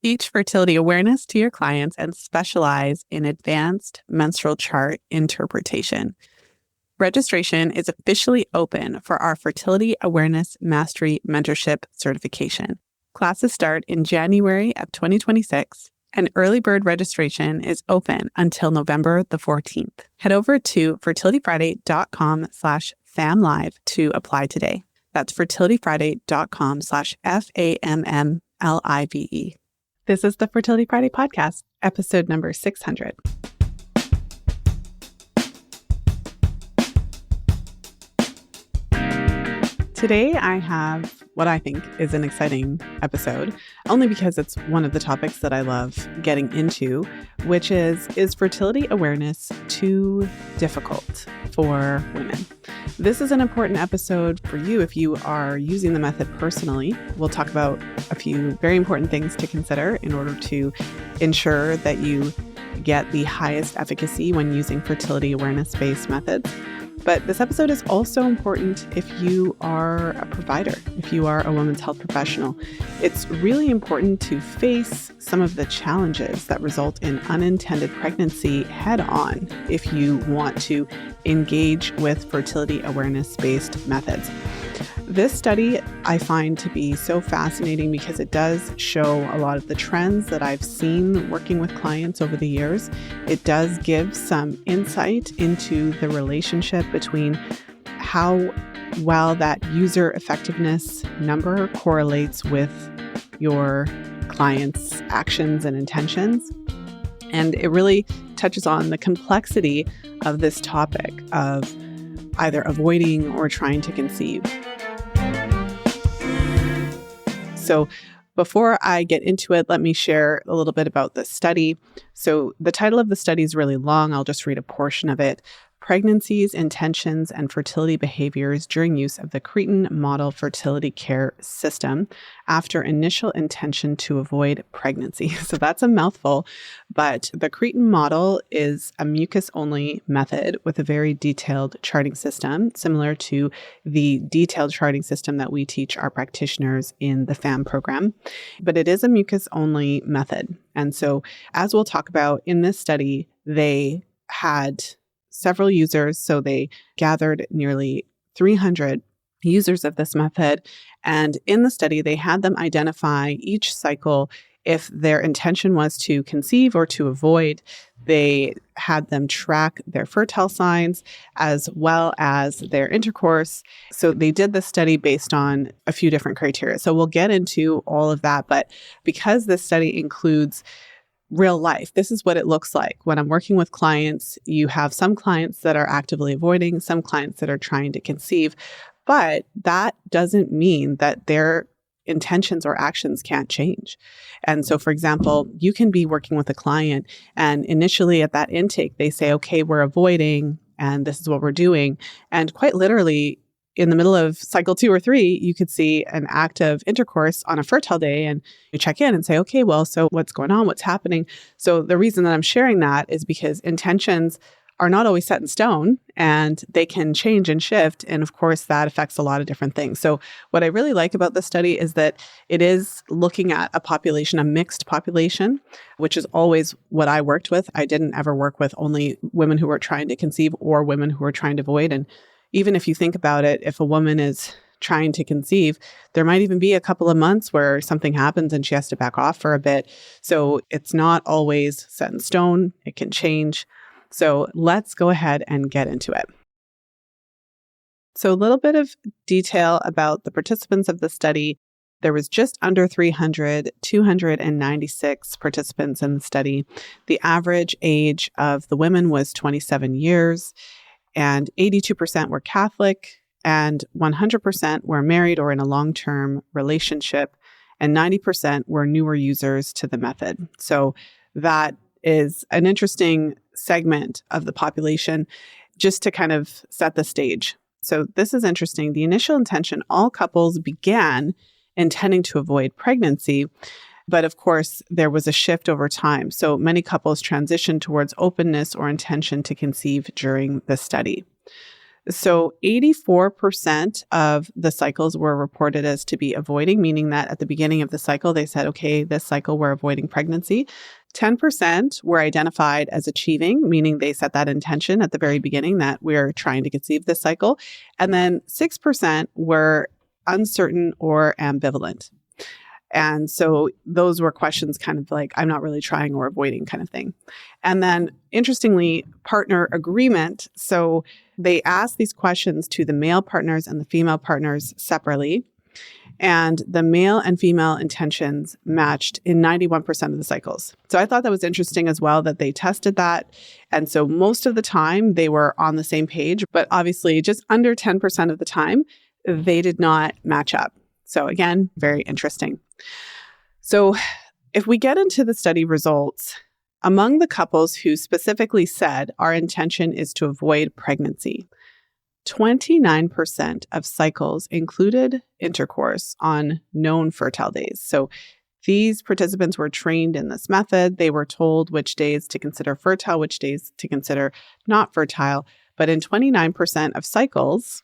Teach fertility awareness to your clients and specialize in advanced menstrual chart interpretation. Registration is officially open for our Fertility Awareness Mastery Mentorship Certification. Classes start in January of 2026, and early bird registration is open until November the 14th. Head over to fertilityfriday.com/FAMMlive to apply today. That's fertilityfriday.com/FAMMlive. This is the Fertility Friday podcast, episode number 600. Today, I have what I think is an exciting episode, only because it's one of the topics that I love getting into, which is fertility awareness too difficult for women? This is an important episode for you if you are using the method personally. We'll talk about a few very important things to consider in order to ensure that you get the highest efficacy when using fertility awareness-based methods. But this episode is also important if you are a provider, if you are a women's health professional. It's really important to face some of the challenges that result in unintended pregnancy head on if you want to engage with fertility awareness-based methods. This study I find to be so fascinating because it does show a lot of the trends that I've seen working with clients over the years. It does give some insight into the relationship between how well that user effectiveness number correlates with your client's actions and intentions. And it really touches on the complexity of this topic of either avoiding or trying to conceive. So before I get into it, let me share a little bit about the study. So the title of the study is really long. I'll just read a portion of it. Pregnancies, Intentions, and Fertility Behaviors During Use of the Cretan Model Fertility Care System After Initial Intention to Avoid Pregnancy. So that's a mouthful, but the Cretan model is a mucus-only method with a very detailed charting system, similar to the detailed charting system that we teach our practitioners in the FAMM program. But it is a mucus-only method. And so, as we'll talk about in this study, they had several users. So they gathered nearly 300 users of this method. And in the study, they had them identify each cycle if their intention was to conceive or to avoid. They had them track their fertile signs as well as their intercourse. So they did the study based on a few different criteria. So we'll get into all of that. But because this study includes real life, this is what it looks like. When I'm working with clients, you have some clients that are actively avoiding, some clients that are trying to conceive, but that doesn't mean that their intentions or actions can't change. And so, for example, you can be working with a client and initially at that intake, they say, okay, we're avoiding and this is what we're doing. And quite literally, in the middle of cycle 2 or 3, you could see an act of intercourse on a fertile day and you check in and say, okay, well, so what's going on? What's happening? So the reason that I'm sharing that is because intentions are not always set in stone and they can change and shift. And of course, that affects a lot of different things. So what I really like about this study is that it is looking at a population, a mixed population, which is always what I worked with. I didn't ever work with only women who were trying to conceive or women who were trying to avoid. And even if you think about it, if a woman is trying to conceive, there might even be a couple of months where something happens and she has to back off for a bit. So it's not always set in stone. It can change. So let's go ahead and get into it. So a little bit of detail about the participants of the study. There was just under 296 participants in the study. The average age of the women was 27 years. And 82% were Catholic, and 100% were married or in a long-term relationship, and 90% were newer users to the method. So that is an interesting segment of the population just to kind of set the stage. So this is interesting. The initial intention, all couples began intending to avoid pregnancy. But of course, there was a shift over time. So many couples transitioned towards openness or intention to conceive during the study. So 84% of the cycles were reported as to be avoiding, meaning that at the beginning of the cycle, they said, okay, this cycle we're avoiding pregnancy. 10% were identified as achieving, meaning they set that intention at the very beginning that we're trying to conceive this cycle. And then 6% were uncertain or ambivalent. And so those were questions kind of like, I'm not really trying or avoiding kind of thing. And then interestingly, partner agreement. So they asked these questions to the male partners and the female partners separately. And the male and female intentions matched in 91% of the cycles. So I thought that was interesting as well that they tested that. And so most of the time they were on the same page, but obviously just under 10% of the time, they did not match up. So again, very interesting. So if we get into the study results, among the couples who specifically said our intention is to avoid pregnancy, 29% of cycles included intercourse on known fertile days. So these participants were trained in this method. They were told which days to consider fertile, which days to consider not fertile. But in 29% of cycles,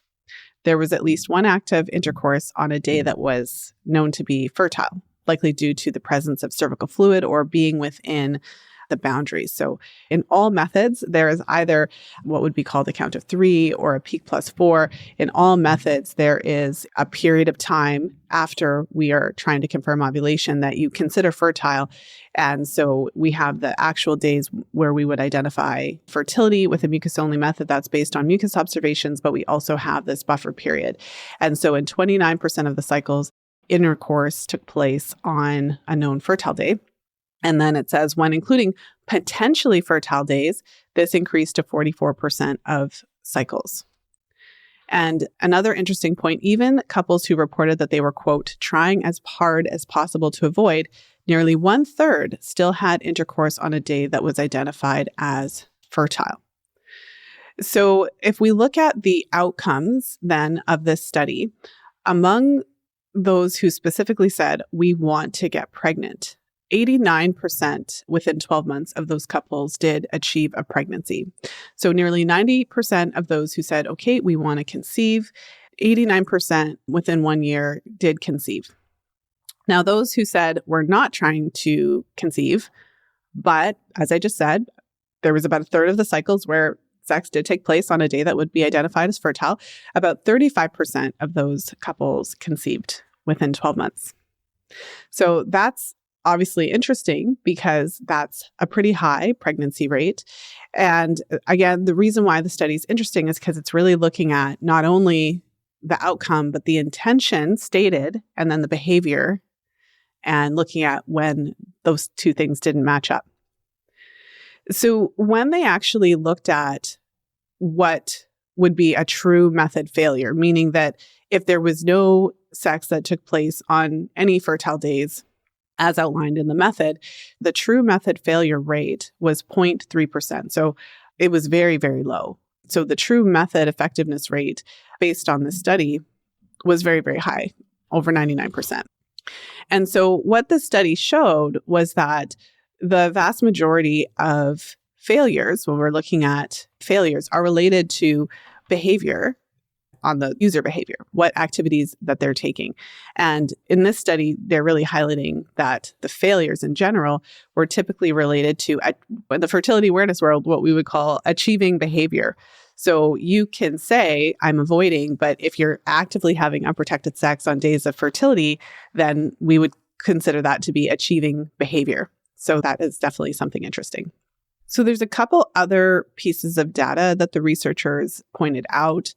there was at least one act of intercourse on a day that was known to be fertile, likely due to the presence of cervical fluid or being within the boundaries. So in all methods, there is either what would be called a count of 3 or a peak plus 4. In all methods, there is a period of time after we are trying to confirm ovulation that you consider fertile. And so we have the actual days where we would identify fertility with a mucus-only method that's based on mucus observations, but we also have this buffer period. And so in 29% of the cycles, intercourse took place on a known fertile day. And then it says, when including potentially fertile days, this increased to 44% of cycles. And another interesting point, even couples who reported that they were, quote, trying as hard as possible to avoid, nearly 1/3 still had intercourse on a day that was identified as fertile. So if we look at the outcomes then of this study, among those who specifically said, we want to get pregnant, 89% within 12 months of those couples did achieve a pregnancy. So nearly 90% of those who said, okay, we want to conceive, 89% within 1 year did conceive. Now, those who said we're not trying to conceive, but as I just said, there was about 1/3 of the cycles where sex did take place on a day that would be identified as fertile. About 35% of those couples conceived within 12 months. So that's obviously interesting because that's a pretty high pregnancy rate. And again, the reason why the study is interesting is because it's really looking at not only the outcome, but the intention stated and then the behavior and looking at when those two things didn't match up. So when they actually looked at what would be a true method failure, meaning that if there was no sex that took place on any fertile days, as outlined in the method, the true method failure rate was 0.3%. So it was very, very low. So the true method effectiveness rate based on this study was very, very high, over 99%. And so what the study showed was that the vast majority of failures, when we're looking at failures, are related to behavior on the user behavior, what activities that they're taking. And in this study, they're really highlighting that the failures in general were typically related to, in the fertility awareness world, what we would call achieving behavior. So you can say, I'm avoiding, but if you're actively having unprotected sex on days of fertility, then we would consider that to be achieving behavior. So that is definitely something interesting. So there's a couple other pieces of data that the researchers pointed out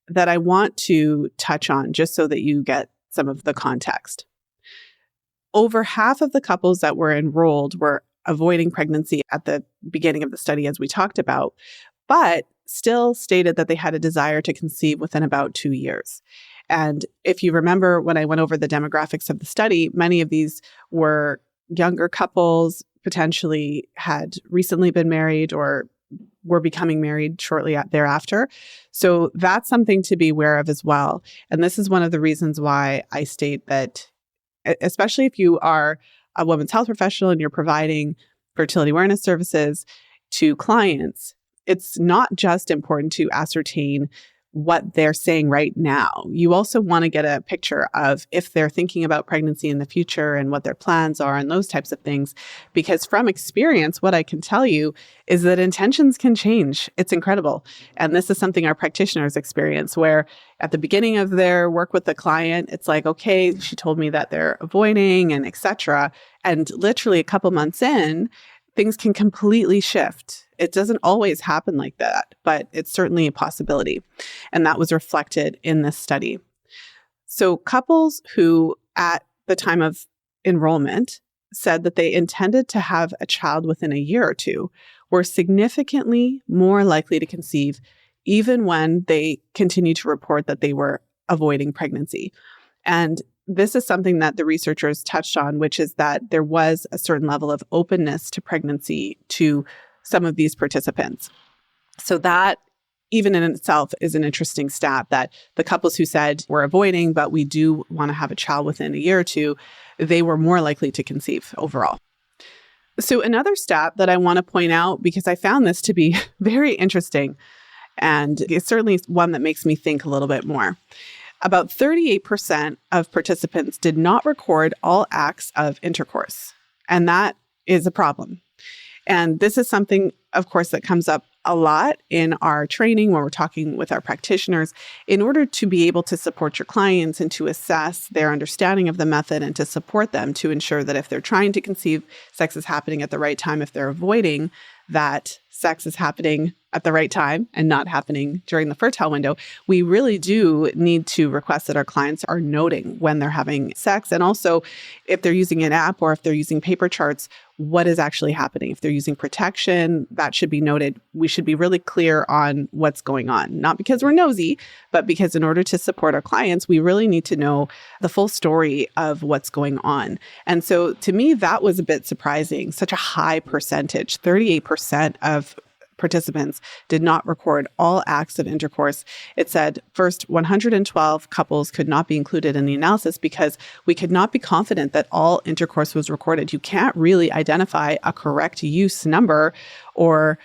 that I want to touch on just so that you get some of the context. Over half of the couples that were enrolled were avoiding pregnancy at the beginning of the study, as we talked about, but still stated that they had a desire to conceive within about 2 years. And if you remember when I went over the demographics of the study, many of these were younger couples, potentially had recently been married or were becoming married shortly thereafter. So that's something to be aware of as well. And this is one of the reasons why I state that, especially if you are a women's health professional and you're providing fertility awareness services to clients, it's not just important to ascertain what they're saying right now. You also want to get a picture of if they're thinking about pregnancy in the future and what their plans are and those types of things. Because from experience, what I can tell you is that intentions can change. It's incredible. And this is something our practitioners experience, where at the beginning of their work with the client, it's like, okay, she told me that they're avoiding and etc. And literally a couple months in, things can completely shift. It doesn't always happen like that, but it's certainly a possibility. And that was reflected in this study. So couples who at the time of enrollment said that they intended to have a child within a year or two were significantly more likely to conceive, even when they continued to report that they were avoiding pregnancy. And this is something that the researchers touched on, which is that there was a certain level of openness to pregnancy to some of these participants. So that even in itself is an interesting stat, that the couples who said we're avoiding, but we do want to have a child within a year or two, they were more likely to conceive overall. So another stat that I want to point out, because I found this to be very interesting, and it's certainly one that makes me think a little bit more. About 38% of participants did not record all acts of intercourse, and that is a problem. And this is something, of course, that comes up a lot in our training when we're talking with our practitioners. In order to be able to support your clients and to assess their understanding of the method and to support them to ensure that if they're trying to conceive, sex is happening at the right time. If they're avoiding, that sex is happening at the right time and not happening during the fertile window, we really do need to request that our clients are noting when they're having sex. And also, if they're using an app or if they're using paper charts, what is actually happening. If they're using protection, that should be noted. We should be really clear on what's going on, not because we're nosy, but because in order to support our clients, we really need to know the full story of what's going on. And so to me, that was a bit surprising. Such a high percentage, 38% of participants did not record all acts of intercourse. It said, first, 112 couples could not be included in the analysis because we could not be confident that all intercourse was recorded. You can't really identify a correct use number or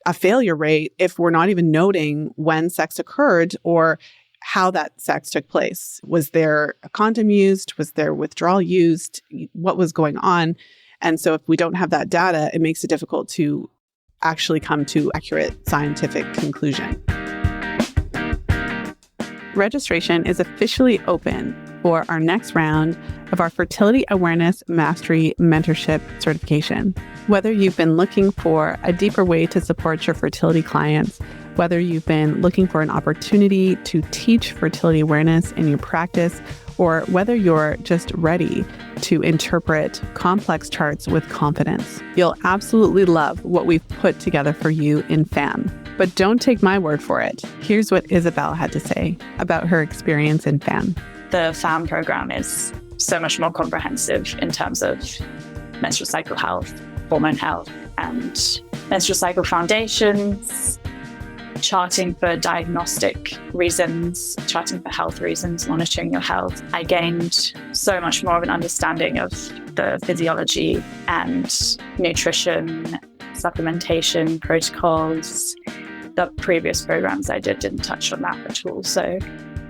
a failure rate if we're not even noting when sex occurred or how that sex took place. Was there a condom used? Was there withdrawal used? What was going on? And so if we don't have that data, it makes it difficult to actually come to accurate scientific conclusion. Registration is officially open for our next round of our Fertility Awareness Mastery Mentorship Certification. Whether you've been looking for a deeper way to support your fertility clients, whether you've been looking for an opportunity to teach fertility awareness in your practice, or whether you're just ready to interpret complex charts with confidence, you'll absolutely love what we've put together for you in FAMM. But don't take my word for it. Here's what Isabel had to say about her experience in FAMM. The FAMM program is so much more comprehensive in terms of menstrual cycle health, hormone health, and menstrual cycle foundations, charting for diagnostic reasons, charting for health reasons, monitoring your health. I gained so much more of an understanding of the physiology and nutrition, supplementation protocols. The previous programs I didn't touch on that at all. So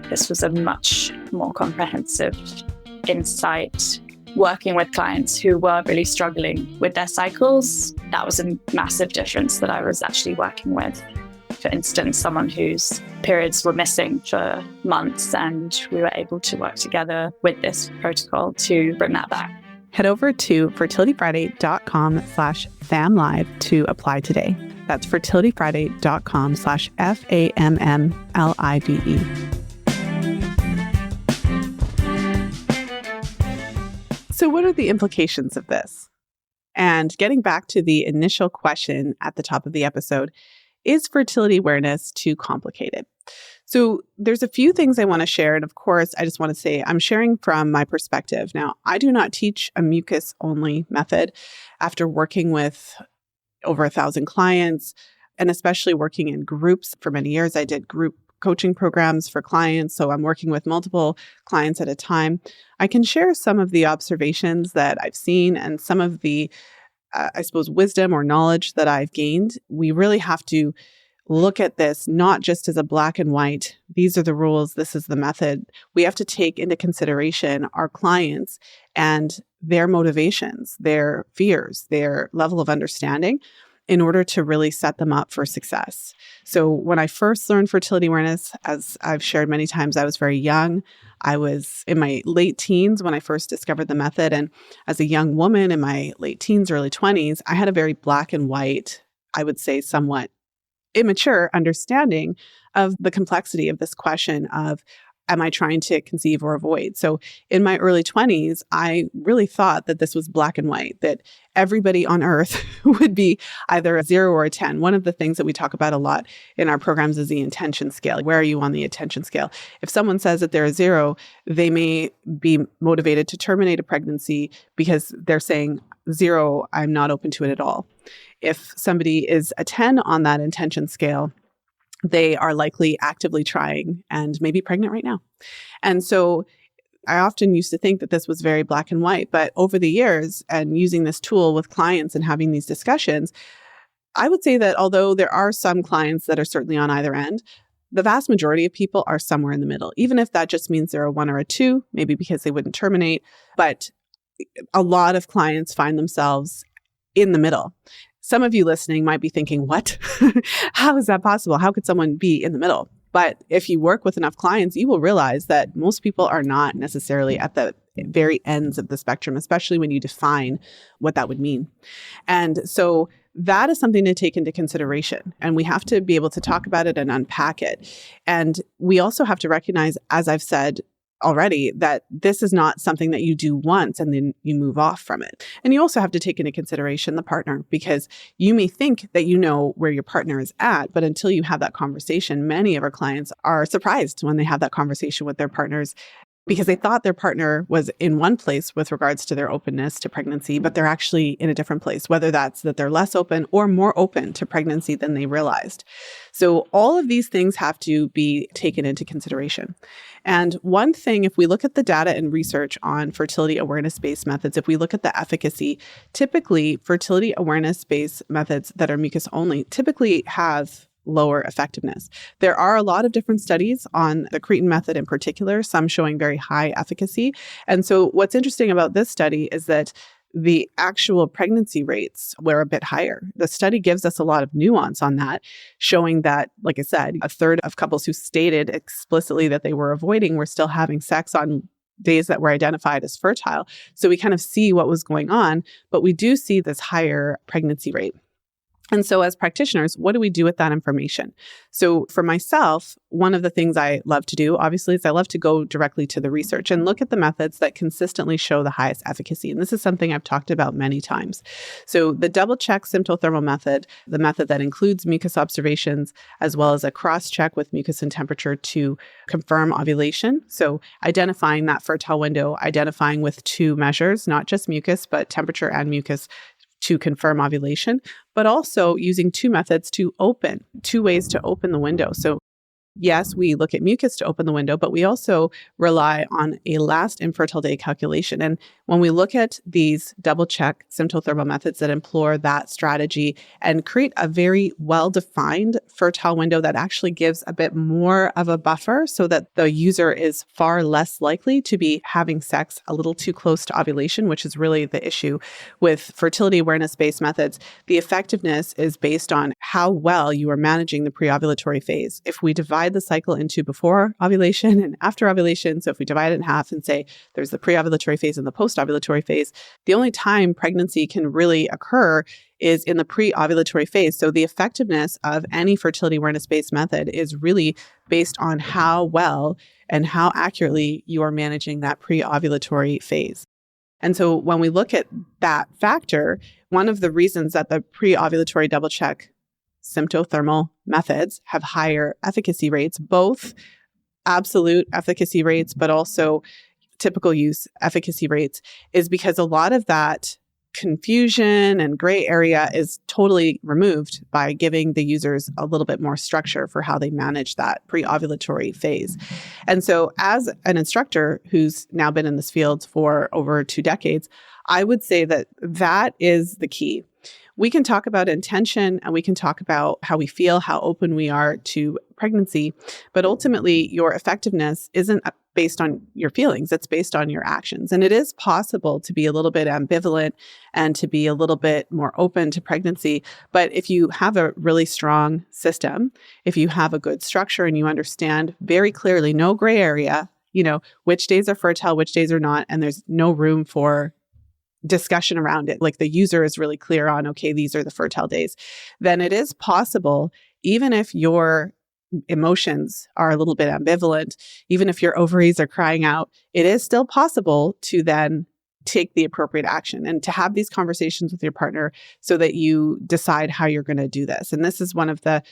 this was a much more comprehensive insight. Working with clients who were really struggling with their cycles, that was a massive difference that I was actually working with. For instance, someone whose periods were missing for months, and we were able to work together with this protocol to bring that back. Head over to fertilityfriday.com/FAMMlive to apply today. That's fertilityfriday.com/FAMMlive. So what are the implications of this? And getting back to the initial question at the top of the episode, is fertility awareness too complicated? So there's a few things I want to share. And of course, I just want to say I'm sharing from my perspective. Now, I do not teach a mucus-only method. After working with over 1,000 clients, and especially working in groups for many years, I did group coaching programs for clients. So I'm working with multiple clients at a time. I can share some of the observations that I've seen and some of the wisdom or knowledge that I've gained. We really have to look at this not just as a black and white, these are the rules, this is the method. We have to take into consideration our clients and their motivations, their fears, their level of understanding in order to really set them up for success. So when I first learned fertility awareness, as I've shared many times, I was very young. I was in my late teens when I first discovered the method. And as a young woman in my late teens, early 20s, I had a very black and white, I would say somewhat immature understanding of the complexity of this question of, am I trying to conceive or avoid? So in my early 20s, I really thought that this was black and white, that everybody on earth would be either a 0 or a 10. One of the things that we talk about a lot in our programs is the intention scale. Where are you on the attention scale? If someone says that they're a 0, they may be motivated to terminate a pregnancy because they're saying, 0, I'm not open to it at all. If somebody is a 10 on that intention scale, they are likely actively trying and maybe pregnant right now. And so I often used to think that this was very black and white, but over the years and using this tool with clients and having these discussions, I would say that although there are some clients that are certainly on either end, the vast majority of people are somewhere in the middle, even if that just means they're a 1 or a 2, maybe because they wouldn't terminate. But a lot of clients find themselves in the middle. Some of you listening might be thinking, what? How is that possible? How could someone be in the middle? But if you work with enough clients, you will realize that most people are not necessarily at the very ends of the spectrum, especially when you define what that would mean. And so that is something to take into consideration. And we have to be able to talk about it and unpack it. And we also have to recognize, as I've said already, that this is not something that you do once and then you move off from it. And you also have to take into consideration the partner, because you may think that you know where your partner is at, but until you have that conversation, many of our clients are surprised when they have that conversation with their partners because they thought their partner was in one place with regards to their openness to pregnancy, but they're actually in a different place, whether that's that they're less open or more open to pregnancy than they realized. So all of these things have to be taken into consideration. And one thing, if we look at the data and research on fertility awareness-based methods, if we look at the efficacy, typically fertility awareness-based methods that are mucus only typically have lower effectiveness. There are a lot of different studies on the Cretan method in particular, some showing very high efficacy. And so what's interesting about this study is that the actual pregnancy rates were a bit higher. The study gives us a lot of nuance on that, showing that, like I said, a third of couples who stated explicitly that they were avoiding were still having sex on days that were identified as fertile. So we kind of see what was going on, but we do see this higher pregnancy rate. And so as practitioners, what do we do with that information? So for myself, one of the things I love to do, obviously, is I love to go directly to the research and look at the methods that consistently show the highest efficacy. And this is something I've talked about many times. So the double-check symptothermal method, the method that includes mucus observations, as well as a cross-check with mucus and temperature to confirm ovulation. So identifying that fertile window, identifying with 2 measures, not just mucus, but temperature and mucus, to confirm ovulation, but also using 2 methods to open, 2 ways to open the window. So yes, we look at mucus to open the window, but we also rely on a last infertile day calculation. And when we look at these double-check symptothermal methods that employ that strategy and create a very well-defined fertile window that actually gives a bit more of a buffer so that the user is far less likely to be having sex a little too close to ovulation, which is really the issue with fertility awareness-based methods. The effectiveness is based on how well you are managing the pre-ovulatory phase. If we divide the cycle into before ovulation and after ovulation, so if we divide it in half and say there's the pre-ovulatory phase and the post-ovulatory phase, the only time pregnancy can really occur is in the pre-ovulatory phase. So the effectiveness of any fertility awareness-based method is really based on how well and how accurately you are managing that pre-ovulatory phase. And so when we look at that factor, one of the reasons that the pre-ovulatory double-check symptothermal methods have higher efficacy rates, both absolute efficacy rates, but also typical use efficacy rates, is because a lot of that confusion and gray area is totally removed by giving the users a little bit more structure for how they manage that pre-ovulatory phase. And so as an instructor who's now been in this field for over 2 decades, I would say that that is the key. we can talk about intention and we can talk about how we feel, how open we are to pregnancy, but ultimately your effectiveness isn't based on your feelings, it's based on your actions. And it is possible to be a little bit ambivalent and to be a little bit more open to pregnancy. But if you have a really strong system, if you have a good structure and you understand very clearly, no gray area, which days are fertile, which days are not, and there's no room for discussion around it, like the user is really clear on, okay, these are the fertile days, then it is possible, even if your emotions are a little bit ambivalent, even if your ovaries are crying out, it is still possible to then take the appropriate action and to have these conversations with your partner so that you decide how you're going to do this. And this is one of the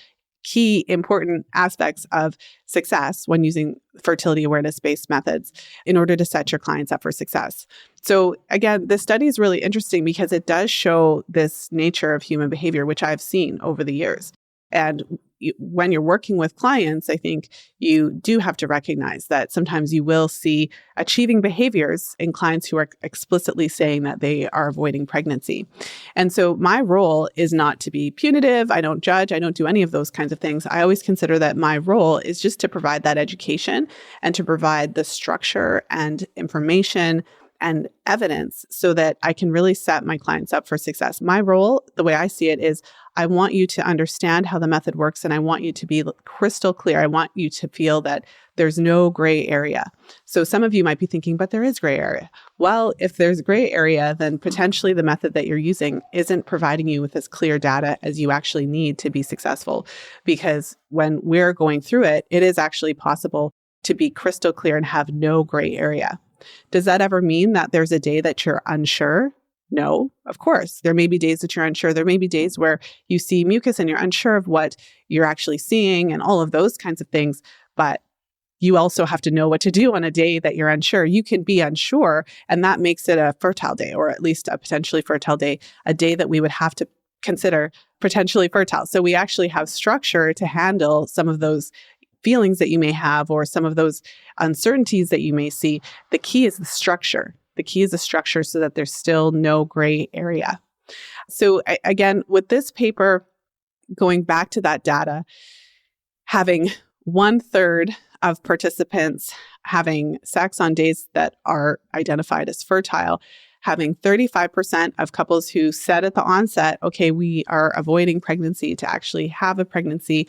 key important aspects of success when using fertility awareness-based methods in order to set your clients up for success. So again, this study is really interesting because it does show this nature of human behavior, which I've seen over the years. And when you're working with clients, I think you do have to recognize that sometimes you will see achieving behaviors in clients who are explicitly saying that they are avoiding pregnancy. And so my role is not to be punitive. I don't judge. I don't do any of those kinds of things. I always consider that my role is just to provide that education and to provide the structure and information and evidence so that I can really set my clients up for success. My role, the way I see it, is I want you to understand how the method works and I want you to be crystal clear. I want you to feel that there's no gray area. So some of you might be thinking, but there is gray area. Well, if there's gray area, then potentially the method that you're using isn't providing you with as clear data as you actually need to be successful. Because when we're going through it, it is actually possible to be crystal clear and have no gray area. Does that ever mean that there's a day that you're unsure? No, of course. There may be days that you're unsure. There may be days where you see mucus and you're unsure of what you're actually seeing and all of those kinds of things. But you also have to know what to do on a day that you're unsure. You can be unsure, and that makes it a fertile day, or at least a potentially fertile day, a day that we would have to consider potentially fertile. So we actually have structure to handle some of those feelings that you may have or some of those uncertainties that you may see. The key is the structure. The key is the structure so that there's still no gray area. So again, with this paper, going back to that data, having 1/3 of participants having sex on days that are identified as fertile, having 35% of couples who said at the onset, okay, we are avoiding pregnancy to actually have a pregnancy,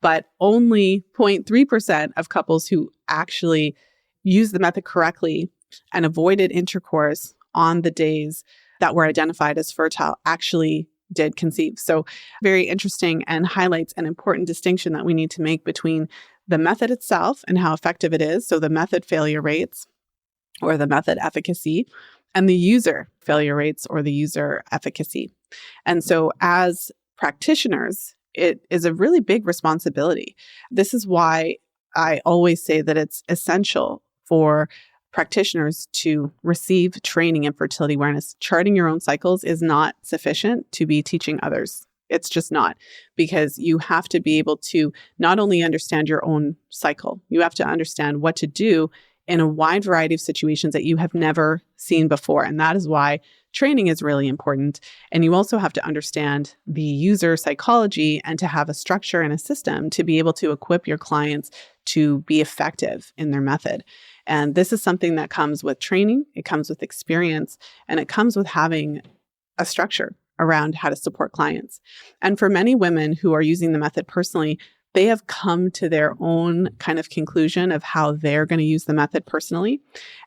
but only 0.3% of couples who actually used the method correctly and avoided intercourse on the days that were identified as fertile actually did conceive. So very interesting and highlights an important distinction that we need to make between the method itself and how effective it is, so the method failure rates or the method efficacy, and the user failure rates or the user efficacy. And so as practitioners, it is a really big responsibility. This is why I always say that it's essential for practitioners to receive training in fertility awareness. Charting your own cycles is not sufficient to be teaching others. It's just not, because you have to be able to not only understand your own cycle, you have to understand what to do in a wide variety of situations that you have never seen before. And that is why training is really important. And you also have to understand the user psychology and to have a structure and a system to be able to equip your clients to be effective in their method. And this is something that comes with training, it comes with experience, and it comes with having a structure around how to support clients. And for many women who are using the method personally, they have come to their own kind of conclusion of how they're going to use the method personally.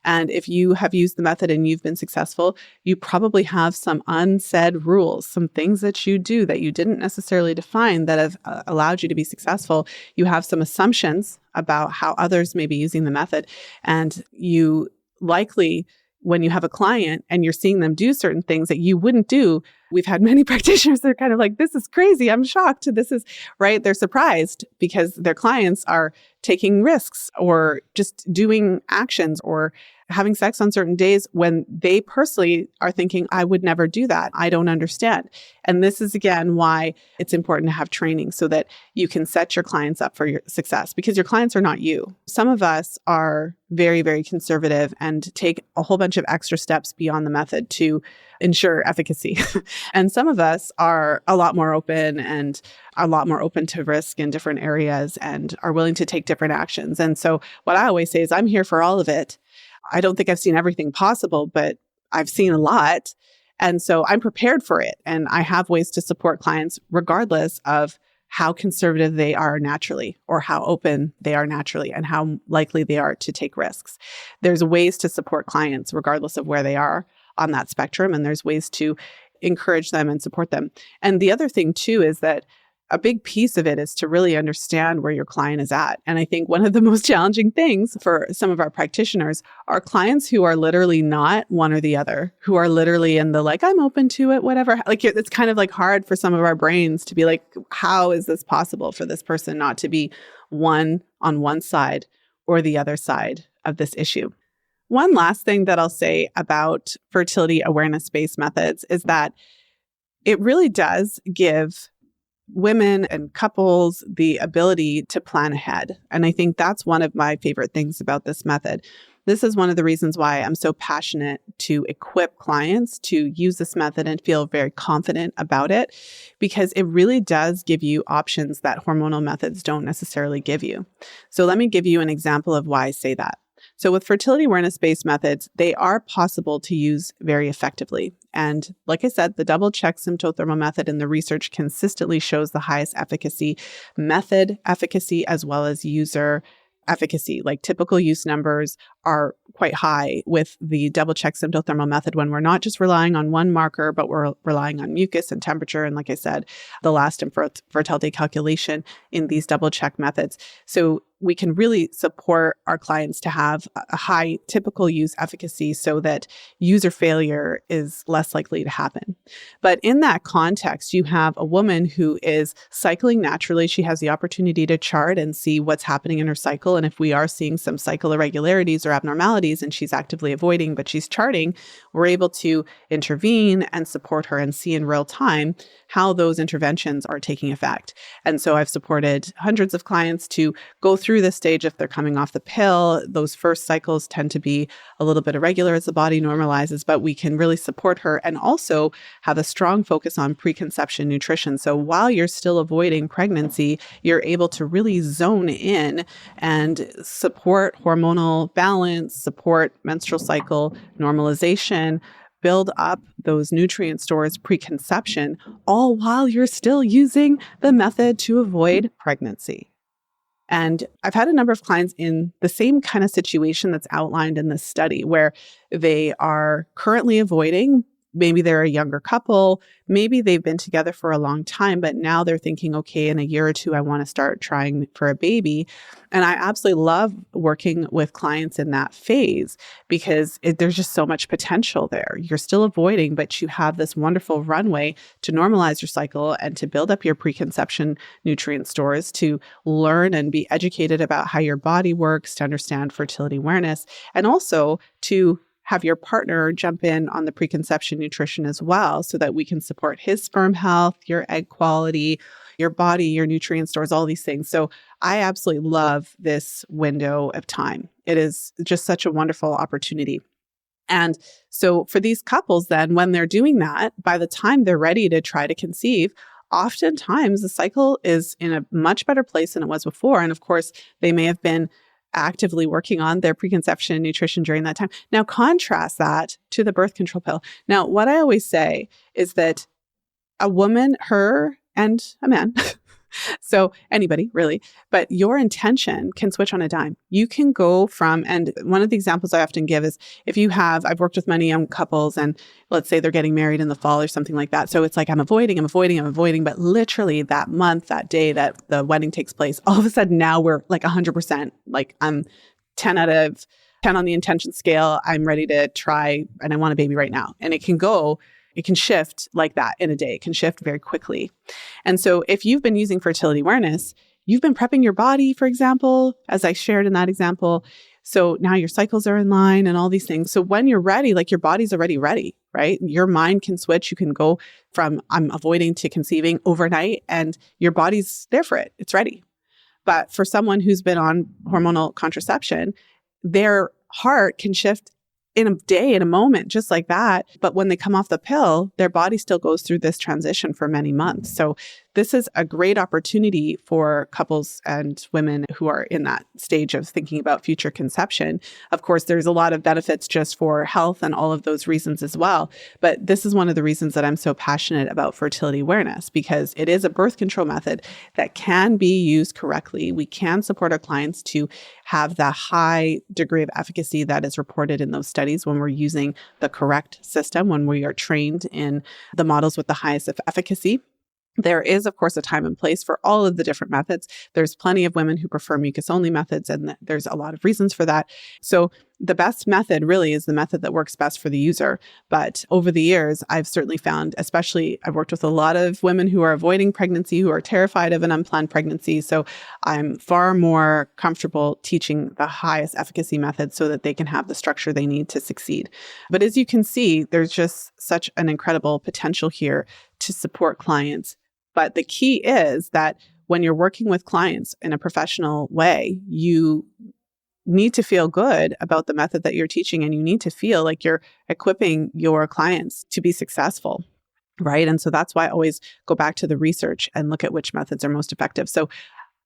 And if you have used the method and you've been successful, you probably have some unsaid rules, some things that you do that you didn't necessarily define that have allowed you to be successful. You have some assumptions about how others may be using the method. And you likely, when you have a client and you're seeing them do certain things that you wouldn't do, we've had many practitioners that are kind of like, this is crazy. I'm shocked. This is right. They're surprised because their clients are taking risks or just doing actions or having sex on certain days when they personally are thinking, I would never do that. I don't understand. And this is, again, why it's important to have training so that you can set your clients up for your success, because your clients are not you. Some of us are very, very conservative and take a whole bunch of extra steps beyond the method to ensure efficacy. And some of us are a lot more open and a lot more open to risk in different areas and are willing to take different actions. And so what I always say is, I'm here for all of it. I don't think I've seen everything possible, but I've seen a lot. And so I'm prepared for it. And I have ways to support clients regardless of how conservative they are naturally or how open they are naturally and how likely they are to take risks. There's ways to support clients regardless of where they are on that spectrum. And there's ways to encourage them and support them. And the other thing too is that a big piece of it is to really understand where your client is at. And I think one of the most challenging things for some of our practitioners are clients who are literally not one or the other, who are literally in the like, I'm open to it, whatever. Like it's kind of like hard for some of our brains to be like, how is this possible for this person not to be one on one side or the other side of this issue? One last thing that I'll say about fertility awareness-based methods is that it really does give women and couples the ability to plan ahead. And I think that's one of my favorite things about this method. This is one of the reasons why I'm so passionate to equip clients to use this method and feel very confident about it, because it really does give you options that hormonal methods don't necessarily give you. So let me give you an example of why I say that. So with fertility awareness-based methods, they are possible to use very effectively. And like I said, the double-check symptothermal method in the research consistently shows the highest efficacy, method efficacy, as well as user efficacy. Like typical use numbers are quite high with the double-check symptothermal method when we're not just relying on one marker, but we're relying on mucus and temperature. And like I said, the last fertility calculation in these double-check methods. So we can really support our clients to have a high typical use efficacy so that user failure is less likely to happen. But in that context, you have a woman who is cycling naturally. She has the opportunity to chart and see what's happening in her cycle. And if we are seeing some cycle irregularities or abnormalities and she's actively avoiding, but she's charting, we're able to intervene and support her and see in real time how those interventions are taking effect. And so I've supported hundreds of clients to go through this stage if they're coming off the pill. Those first cycles tend to be a little bit irregular as the body normalizes, but we can really support her and also have a strong focus on preconception nutrition. So while you're still avoiding pregnancy, you're able to really zone in and support hormonal balance, support menstrual cycle normalization, build up those nutrient stores preconception, all while you're still using the method to avoid pregnancy. And I've had a number of clients in the same kind of situation that's outlined in this study where they are currently avoiding. Maybe they're a younger couple, maybe they've been together for a long time, but now they're thinking, okay, in a year or two, I want to start trying for a baby. And I absolutely love working with clients in that phase because there's just so much potential there. You're still avoiding, but you have this wonderful runway to normalize your cycle and to build up your preconception nutrient stores, to learn and be educated about how your body works, to understand fertility awareness, and also to have your partner jump in on the preconception nutrition as well so that we can support his sperm health, your egg quality, your body, your nutrient stores, all these things. So I absolutely love this window of time. It is just such a wonderful opportunity. And so for these couples then, when they're doing that, by the time they're ready to try to conceive, oftentimes the cycle is in a much better place than it was before. And of course, they may have been actively working on their preconception and nutrition during that time. Now, contrast that to the birth control pill. Now, what I always say is that a woman, her and a man, so anybody really, but your intention can switch on a dime. You can go from, and one of the examples I often give is if you have, I've worked with many young couples and let's say they're getting married in the fall or something like that. So it's like, I'm avoiding, but literally that month, that day that the wedding takes place, all of a sudden now we're like 100%, like I'm 10 out of 10 on the intention scale. I'm ready to try and I want a baby right now. And it can shift like that in a day. It can shift very quickly. And so if you've been using fertility awareness, you've been prepping your body, for example, as I shared in that example, So now your cycles are in line and all these things. So when you're ready, like your body's already ready, right? Your mind can switch. You can go from I'm avoiding to conceiving overnight and your body's there for it. It's ready. But for someone who's been on hormonal contraception, their heart can shift in a day, in a moment, just like that. But when they come off the pill, their body still goes through this transition for many months. So this is a great opportunity for couples and women who are in that stage of thinking about future conception. Of course, there's a lot of benefits just for health and all of those reasons as well. But this is one of the reasons that I'm so passionate about fertility awareness, because it is a birth control method that can be used correctly. We can support our clients to have the high degree of efficacy that is reported in those studies when we're using the correct system, when we are trained in the models with the highest efficacy. There is, of course, a time and place for all of the different methods. There's plenty of women who prefer mucus-only methods, and there's a lot of reasons for that. So the best method really is the method that works best for the user. But over the years, I've certainly found, especially I've worked with a lot of women who are avoiding pregnancy, who are terrified of an unplanned pregnancy. So I'm far more comfortable teaching the highest efficacy method so that they can have the structure they need to succeed. But as you can see, there's just such an incredible potential here to support clients. But the key is that when you're working with clients in a professional way, you need to feel good about the method that you're teaching, and you need to feel like you're equipping your clients to be successful, right? And so that's why I always go back to the research and look at which methods are most effective. So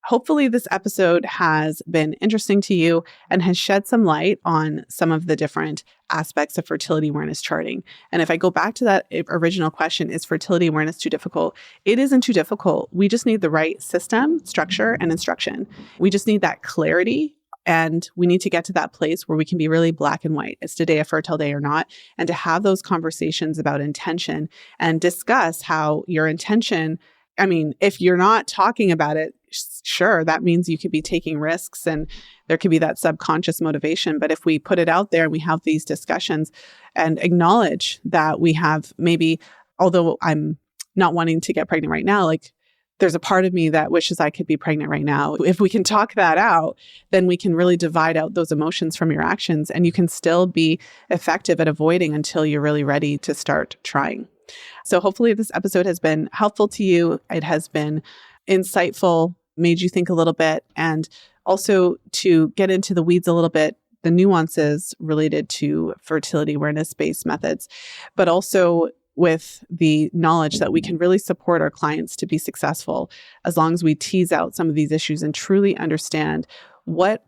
hopefully this episode has been interesting to you and has shed some light on some of the different aspects of fertility awareness charting. And if I go back to that original question, is fertility awareness too difficult? It isn't too difficult. We just need the right system, structure, and instruction. We just need that clarity. And we need to get to that place where we can be really black and white. Is today a fertile day or not? And to have those conversations about intention and discuss how your intention, I mean, if you're not talking about it, sure, that means you could be taking risks and there could be that subconscious motivation. But if we put it out there and we have these discussions and acknowledge that we have maybe, although I'm not wanting to get pregnant right now, like there's a part of me that wishes I could be pregnant right now. If we can talk that out, then we can really divide out those emotions from your actions, and you can still be effective at avoiding until you're really ready to start trying. So hopefully this episode has been helpful to you. It has been insightful, made you think a little bit, and also to get into the weeds a little bit, the nuances related to fertility awareness-based methods, but also with the knowledge that we can really support our clients to be successful as long as we tease out some of these issues and truly understand what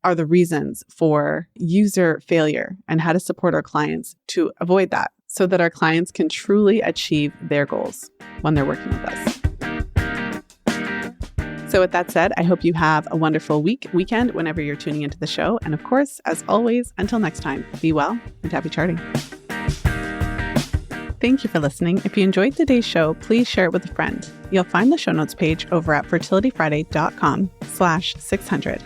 are the reasons for user failure and how to support our clients to avoid that so that our clients can truly achieve their goals when they're working with us. So with that said, I hope you have a wonderful weekend whenever you're tuning into the show. And of course, as always, until next time, be well and happy charting. Thank you for listening. If you enjoyed today's show, please share it with a friend. You'll find the show notes page over at fertilityfriday.com/600.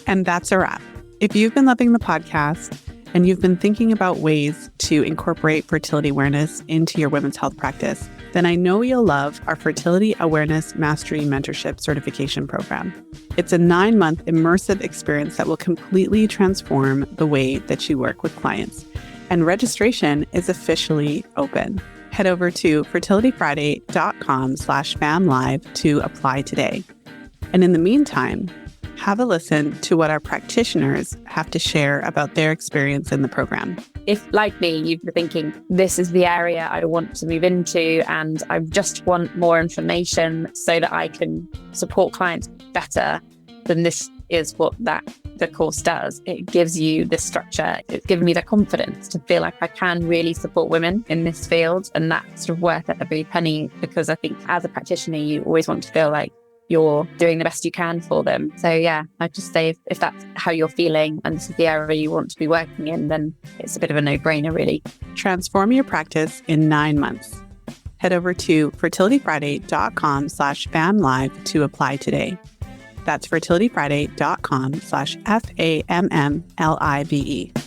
And that's a wrap. If you've been loving the podcast and you've been thinking about ways to incorporate fertility awareness into your women's health practice, then I know you'll love our Fertility Awareness Mastery Mentorship Certification Program. It's a 9-month immersive experience that will completely transform the way that you work with clients. And registration is officially open. Head over to fertilityfriday.com/FAMMlive to apply today. And in the meantime, have a listen to what our practitioners have to share about their experience in the program. If, like me, you've been thinking, this is the area I want to move into and I just want more information so that I can support clients better, then this is what the course does. It gives you the structure. It's given me the confidence to feel like I can really support women in this field, and that's sort of worth every penny, because I think as a practitioner, you always want to feel like you're doing the best you can for them. So yeah, I'd just say if that's how you're feeling and this is the area you want to be working in, then it's a bit of a no-brainer, really. Transform your practice in 9 months. Head over to fertilityfriday.com/FAMMlive to apply today. That's fertilityfriday.com/FAMMlive.